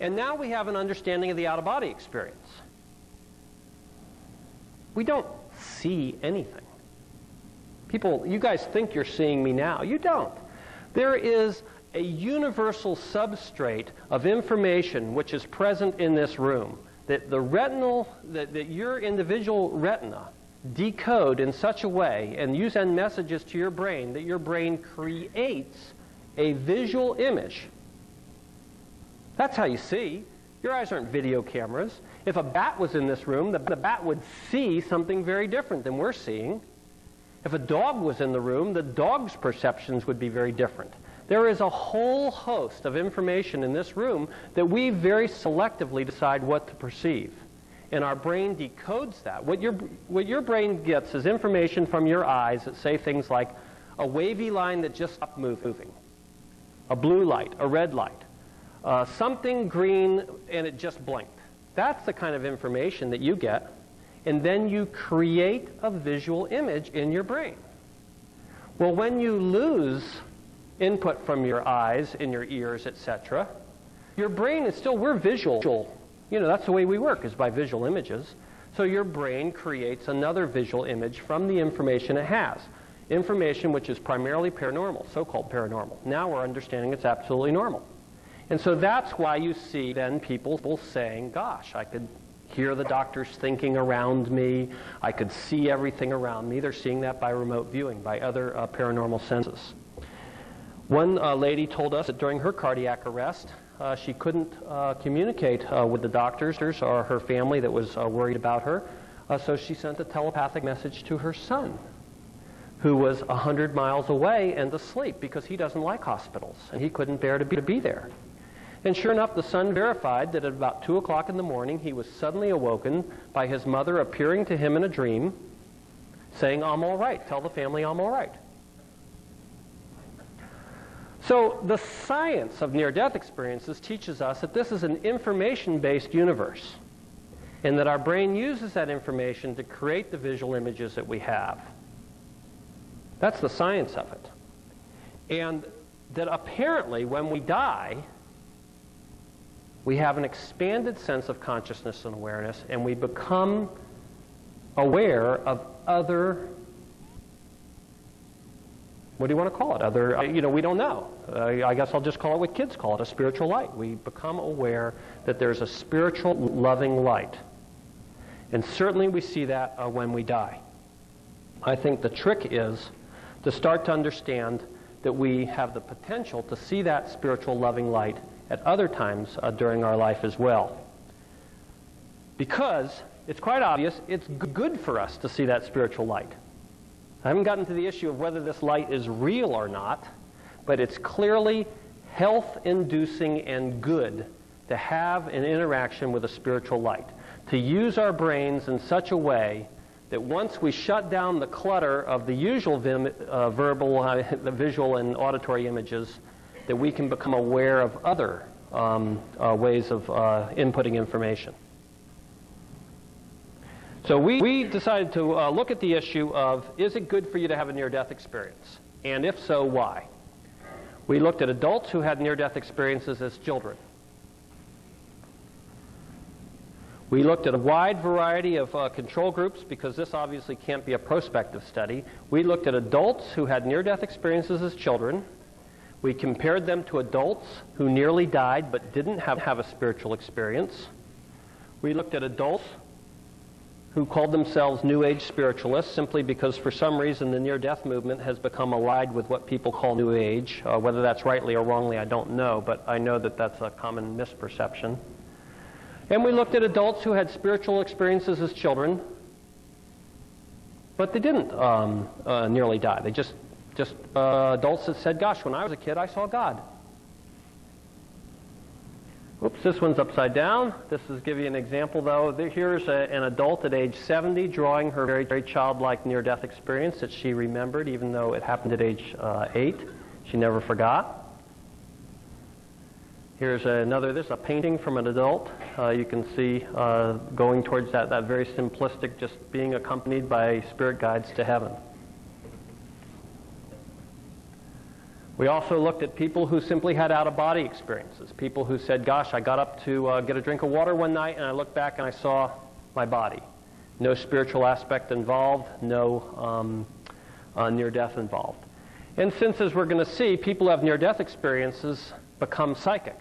And now we have an understanding of the out-of-body experience. We don't see anything. People, you guys think you're seeing me now. You don't. There is a universal substrate of information which is present in this room that that your individual retina decode in such a way, and you send messages to your brain that your brain creates a visual image. That's how you see. Your eyes aren't video cameras. If a bat was in this room, the bat would see something very different than we're seeing. If a dog was in the room, the dog's perceptions would be very different. There is a whole host of information in this room that we very selectively decide what to perceive. And our brain decodes that. What your brain gets is information from your eyes that say things like a wavy line that just stopped moving, a blue light, a red light, something green and it just blinked. That's the kind of information that you get. And then you create a visual image in your brain. Well, when you lose input from your eyes, in your ears, etc., your brain is still, we're visual. You know, that's the way we work, is by visual images. So your brain creates another visual image from the information it has. Information which is primarily paranormal, so-called paranormal. Now we're understanding it's absolutely normal. And so that's why you see then people saying, gosh, I could hear the doctors thinking around me. I could see everything around me. They're seeing that by remote viewing, by other paranormal senses. One lady told us that during her cardiac arrest, she couldn't communicate with the doctors or her family that was worried about her. So she sent a telepathic message to her son, who was 100 miles away and asleep because he doesn't like hospitals and he couldn't bear to be there. And sure enough, the son verified that at about 2 o'clock in the morning, he was suddenly awoken by his mother appearing to him in a dream, saying, "I'm all right. Tell the family I'm all right." So the science of near-death experiences teaches us that this is an information-based universe, and that our brain uses that information to create the visual images that we have. That's the science of it. And that apparently when we die, we have an expanded sense of consciousness and awareness, and we become aware of other, what do you want to call it? Other, we don't know. I guess I'll just call it what kids call it, a spiritual light. We become aware that there's a spiritual, loving light. And certainly we see that when we die. I think the trick is to start to understand that we have the potential to see that spiritual, loving light at other times during our life as well. Because it's quite obvious it's good for us to see that spiritual light. I haven't gotten to the issue of whether this light is real or not, but it's clearly health-inducing and good to have an interaction with a spiritual light, to use our brains in such a way that once we shut down the clutter of the usual verbal, the visual and auditory images, that we can become aware of other ways of inputting information. So we decided to look at the issue of, is it good for you to have a near-death experience? And if so, why? We looked at adults who had near-death experiences as children. We looked at a wide variety of control groups, because this obviously can't be a prospective study. We looked at adults who had near-death experiences as children. We compared them to adults who nearly died but didn't have a spiritual experience. We looked at adults who called themselves New Age spiritualists simply because for some reason the near-death movement has become allied with what people call New Age. Whether that's rightly or wrongly, I don't know, but I know that that's a common misperception. And we looked at adults who had spiritual experiences as children, but they didn't nearly die. They just adults that said, gosh, when I was a kid, I saw God. Oops, this one's upside down. This is give you an example, though. Here's an adult at age 70 drawing her very, very childlike near-death experience that she remembered, even though it happened at age 8. She never forgot. Here's another, this is a painting from an adult. You can see going towards that very simplistic, just being accompanied by spirit guides to heaven. We also looked at people who simply had out-of-body experiences, people who said, gosh, I got up to get a drink of water one night and I looked back and I saw my body. No spiritual aspect involved, no near-death involved. And since, as we're going to see, people who have near-death experiences become psychic.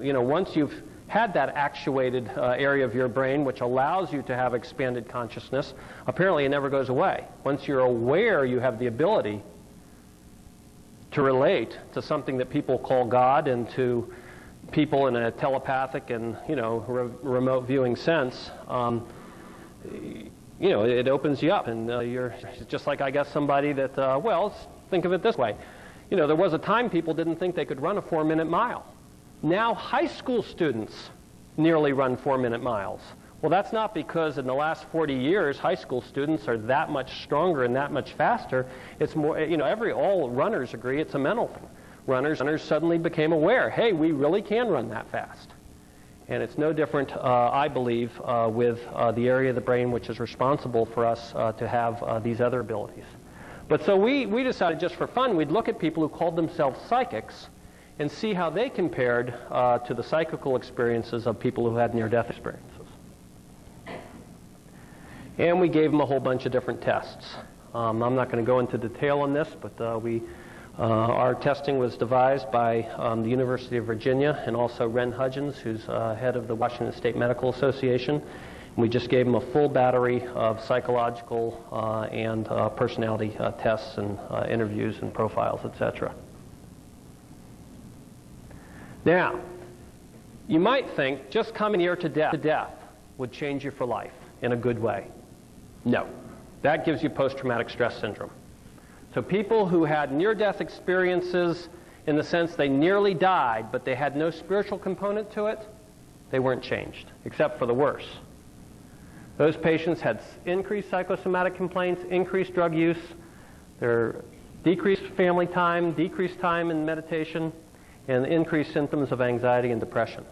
Once you've had that actuated area of your brain which allows you to have expanded consciousness, apparently it never goes away. Once you're aware, you have the ability to relate to something that people call God and to people in a telepathic and remote viewing sense. It opens you up, and you're just like, I guess, somebody that think of it this way. There was a time people didn't think they could run a 4-minute mile. Now high school students nearly run 4-minute miles. Well, that's not because in the last 40 years high school students are that much stronger and that much faster. It's more, all runners agree it's a mental thing. Runners suddenly became aware, hey, we really can run that fast. And it's no different, I believe, with the area of the brain which is responsible for us to have these other abilities. But so we decided just for fun we'd look at people who called themselves psychics and see how they compared to the psychical experiences of people who had near-death experiences. And we gave them a whole bunch of different tests. I'm not going to go into detail on this, but our testing was devised by the University of Virginia and also Ren Hudgens, who's head of the Washington State Medical Association. And we just gave them a full battery of psychological and personality tests and interviews and profiles, etc. Now, you might think just coming near to death would change you for life in a good way. No. That gives you post-traumatic stress syndrome. So people who had near-death experiences in the sense they nearly died, but they had no spiritual component to it, they weren't changed, except for the worse. Those patients had increased psychosomatic complaints, increased drug use, their decreased family time, decreased time in meditation, and increased symptoms of anxiety and depression.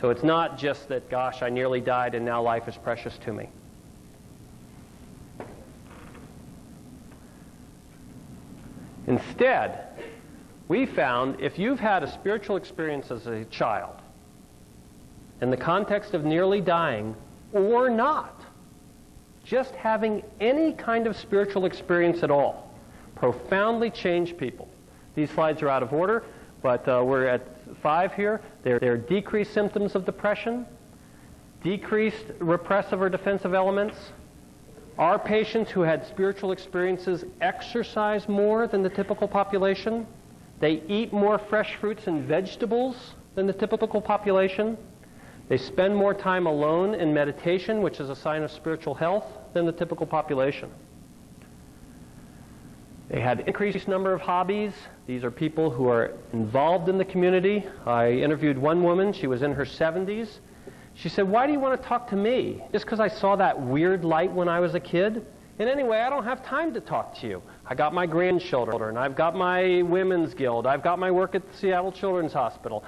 So it's not just that, gosh, I nearly died and now life is precious to me. Instead, we found if you've had a spiritual experience as a child, in the context of nearly dying or not, just having any kind of spiritual experience at all, profoundly changed people. These slides are out of order, but we're at 5 here. There are decreased symptoms of depression, decreased repressive or defensive elements. Our patients who had spiritual experiences exercise more than the typical population. They eat more fresh fruits and vegetables than the typical population. They spend more time alone in meditation, which is a sign of spiritual health, than the typical population. They had an increased number of hobbies. These are people who are involved in the community. I interviewed one woman. She was in her 70s. She said, why do you want to talk to me? Just because I saw that weird light when I was a kid? And anyway, I don't have time to talk to you. I got my grandchildren. I've got my women's guild. I've got my work at the Seattle Children's Hospital.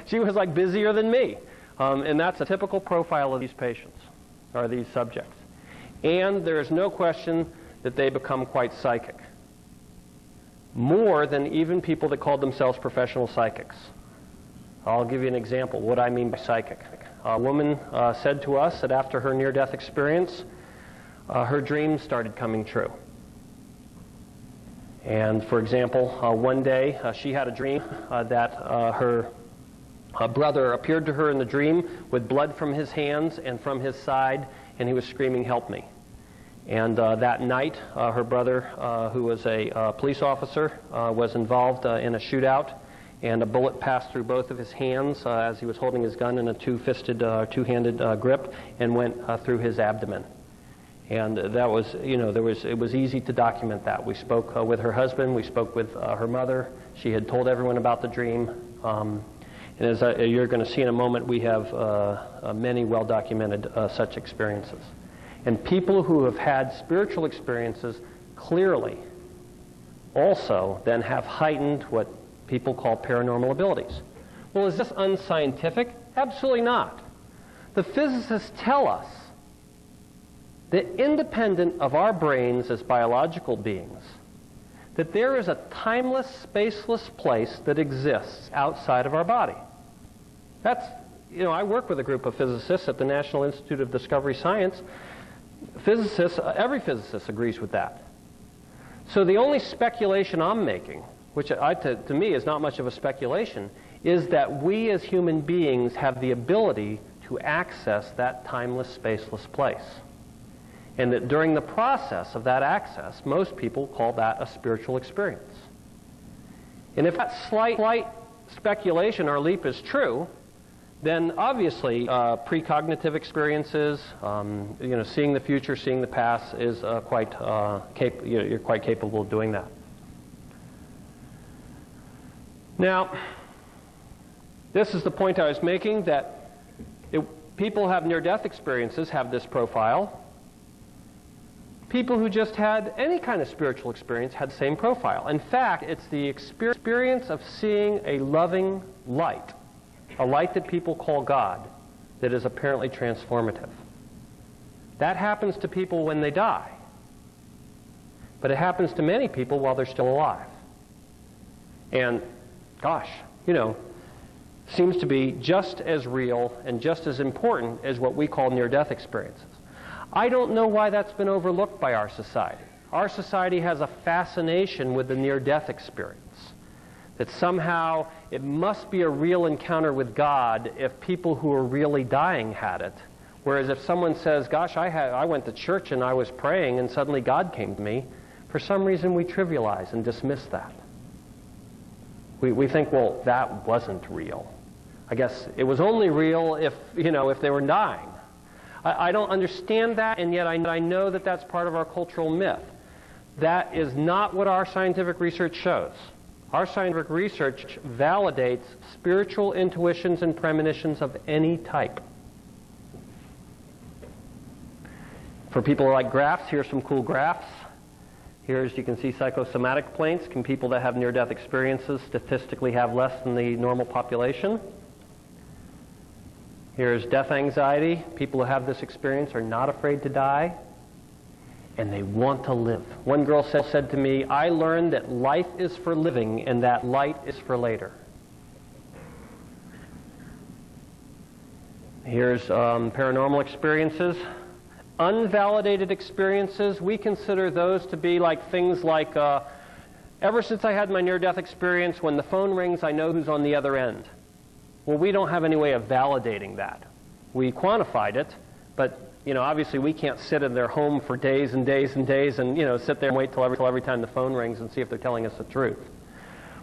She was like busier than me. And that's a typical profile of these patients, or these subjects. And there is no question that they become quite psychic. More than even people that called themselves professional psychics. I'll give you an example what I mean by psychic. A woman said to us that after her near-death experience, her dreams started coming true. And for example, one day she had a dream that her brother appeared to her in the dream with blood from his hands and from his side, and he was screaming, "Help me." And that night, her brother, who was a police officer, was involved in a shootout, and a bullet passed through both of his hands as he was holding his gun in a two-handed grip, and went through his abdomen. And that was, it was easy to document that. We spoke with her husband, we spoke with her mother. She had told everyone about the dream. And as you're going to see in a moment, we have many well-documented such experiences. And people who have had spiritual experiences clearly also then have heightened what people call paranormal abilities. Well, is this unscientific? Absolutely not. The physicists tell us that independent of our brains as biological beings, that there is a timeless, spaceless place that exists outside of our body. That's, I work with a group of physicists at the National Institute of Discovery Science. Physicists, every physicist agrees with that. So the only speculation I'm making, which to me is not much of a speculation, is that we as human beings have the ability to access that timeless, spaceless place. And that during the process of that access, most people call that a spiritual experience. And if that slight speculation or leap is true, then obviously precognitive experiences, seeing the future, seeing the past, is you're quite capable of doing that. Now, this is the point I was making, that people who have near-death experiences have this profile. People who just had any kind of spiritual experience had the same profile. In fact, it's the experience of seeing a loving light, a light that people call God, that is apparently transformative. That happens to people when they die. But it happens to many people while they're still alive. And, gosh, seems to be just as real and just as important as what we call near-death experiences. I don't know why that's been overlooked by our society. Our society has a fascination with the near-death experience. That somehow it must be a real encounter with God if people who are really dying had it. Whereas if someone says, gosh, I went to church and I was praying and suddenly God came to me, for some reason we trivialize and dismiss that. We think, well, that wasn't real. I guess it was only real if they were dying. I don't understand that, and yet I know that that's part of our cultural myth. That is not what our scientific research shows. Our scientific research validates spiritual intuitions and premonitions of any type. For people who like graphs, here's some cool graphs. Here's, you can see psychosomatic planes. Can people that have near-death experiences statistically have less than the normal population? Here's death anxiety. People who have this experience are not afraid to die, and they want to live. One girl said to me, I learned that life is for living and that light is for later. Here's paranormal experiences. Unvalidated experiences, we consider those to be like things like, ever since I had my near-death experience, when the phone rings, I know who's on the other end. Well, we don't have any way of validating that. We quantified it, but obviously we can't sit in their home for days and days and days and sit there and wait till every time the phone rings and see if they're telling us the truth.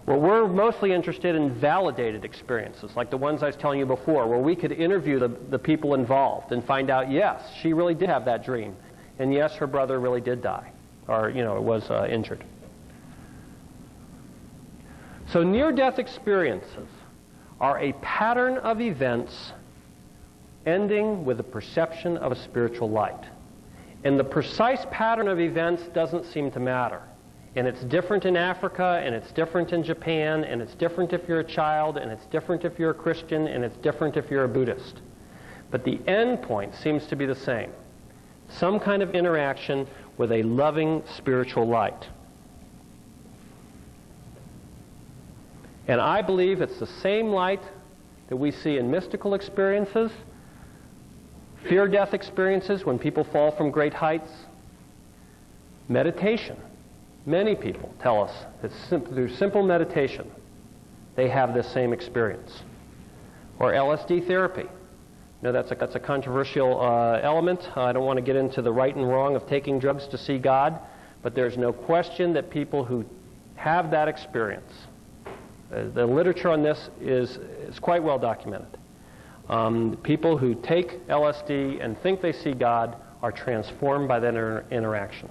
Well, we're mostly interested in validated experiences, like the ones I was telling you before, where we could interview the people involved and find out, yes, she really did have that dream, and yes, her brother really did die, or was injured. So near-death experiences are a pattern of events ending with the perception of a spiritual light. And the precise pattern of events doesn't seem to matter. And it's different in Africa, and it's different in Japan, and it's different if you're a child, and it's different if you're a Christian, and it's different if you're a Buddhist. But the end point seems to be the same. Some kind of interaction with a loving spiritual light. And I believe it's the same light that we see in mystical experiences, fear-death experiences when people fall from great heights, meditation. Many people tell us that through simple meditation, they have this same experience. Or LSD therapy. That's a controversial element. I don't want to get into the right and wrong of taking drugs to see God, but there's no question that people who have that experience, the literature on this is quite well documented. People who take LSD and think they see God are transformed by that interaction.